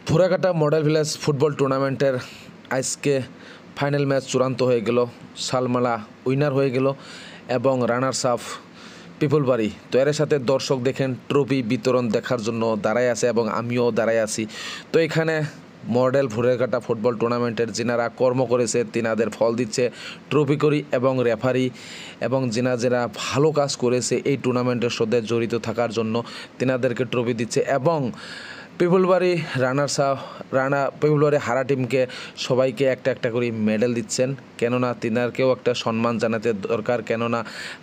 ভুরাঘাটা model village football টুর্নামেন্টের আজকে final match চূড়ান্ত হয়ে গেল। সালমালা উইনার হয়ে গেল এবং রানার্স আপ পিপলবাড়ি। তো এর সাথে দর্শক দেখেন ট্রফি বিতরণ দেখার জন্য দাঁড়ায় আছে এবং আমিও দাঁড়ায় আছি। তো এখানে মডেল ভুরাঘাটা ফুটবল টুর্নামেন্টের যিনারা কর্ম করেছে তিনাদের ফল দিচ্ছে ট্রফি করি এবং রেফারি এবং যারা ভালো কাজ করেছে এই টুর্নামেন্টের সাথে জড়িত থাকার জন্য তিনাদেরকে ট্রফি দিচ্ছে এবং পিপলবাড়ি পিপলবাড়ি হারা টিমকে সবাইকে একটা একটা করে মেডেল দিচ্ছেন, কেননা তিনারকেও একটা সম্মান জানাতে দরকার। কেননা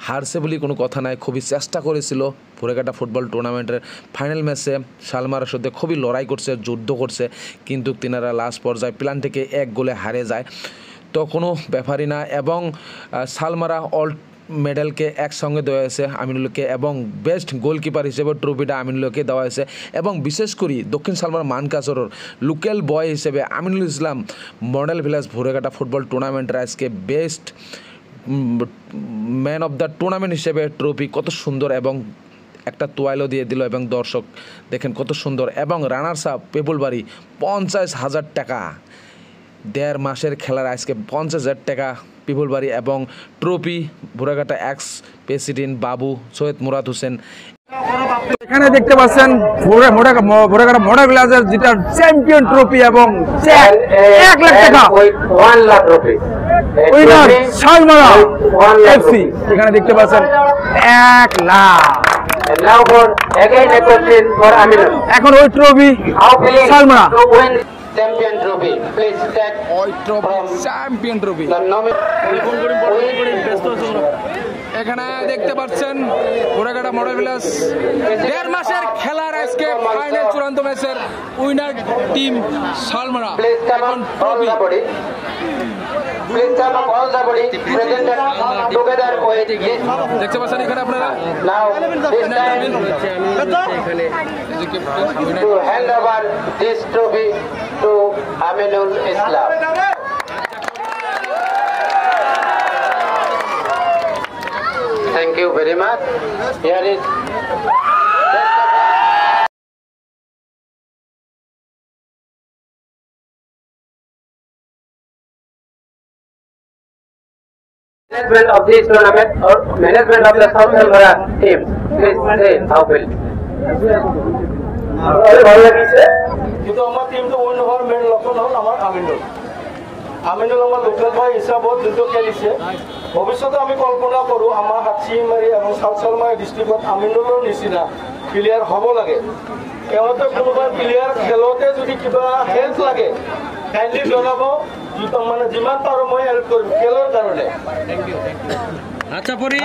হারছে বলে কোনো কথা নাই, খুবই চেষ্টা করেছিল ভুরাঘাটা ফুটবল টুর্নামেন্টের ফাইনাল ম্যাচে সালমারার সাথে খুবই লড়াই করছে, যুদ্ধ করছে, কিন্তু তিনারা লাস্ট পর্যায়ে প্ল্যান থেকে 1 গোলে হারে যায়। তো কোনো ব্যাপারই না এবং সালমারা অল মেডেলকে একসঙ্গে দেওয়া হয়েছে আমিনুলকে এবং বেস্ট গোলকিপার হিসেবে ট্রফিটা আমিনুলকে দেওয়া হয়েছে এবং বিশেষ করে দক্ষিণ সালমার মানকাসরের লোকাল বয় হিসেবে Aminul Islam model village ভুরাঘাটা football টুর্নামেন্টের আজকে best man of the tournament হিসেবে ট্রফি কত সুন্দর এবং একটা তোয়াইলও দিয়ে দিল এবং দর্শক দেখেন কত সুন্দর এবং রানার্স আপ পিপলবাড়ি 50,000 টাকা, 1.5 মাসের খেলার আজকে 50,000 টাকা পিপলবাড়ি এবং ট্রফি ভুরাঘাটা এক্স প্রেসিডেন্ট বাবু সৈয়দ মুরাদ হোসেন। এখানে দেখতে পাচ্ছেন ভুরাঘাটা মডেল ভিলেজের যেটা চ্যাম্পিয়ন ট্রফি এবং 1 লাখ টাকা উইনার সালমারা এফসি। এখানে দেখতে পাচ্ছেন 1 লাখ। এখন ওই trophy Salmara Champion trophy. Please take champion trophy. এখানে দেখতে পাচ্ছেন ভুরাঘাটা মডেল ভিলেজ 1.5 মাসের খেলার আজকে ফাইনাল চূড়ান্ত ম্যাচের উইনার টিম সালমারা। এখন trophy Please turn up all the body presented together with this. দেখতে পাচ্ছেন এখানে আপনারা Now this time to hand over this trophy to Aminul Islam. Thank you very much. Here is management of this tournament or management of the South Alvara team. Please say how will. ভালো লাগিছে কিন্তু আমার team তো one over main লক্ষণ হল আমার আমিনুল আমার local ভাই হিসাবত দুটো খেলিছে। ভবিষ্যতে আমি কল্পনা কৰোঁ আমাৰ হাতীমাৰী এবং সাউথ সালমাৰী ডিষ্ট্ৰিক্টত আমিনুলৰ নিচিনা প্লেয়াৰ হ'ব লাগে। তেওঁতে কোনোবা প্লেয়াৰ খেলতে যদি কিবা হেল্প লাগে কাইণ্ডলি জনাব, মানে যিমান পাৰোঁ মই হেল্প কৰিম খেলৰ কাৰণে। আচ্ছা পরি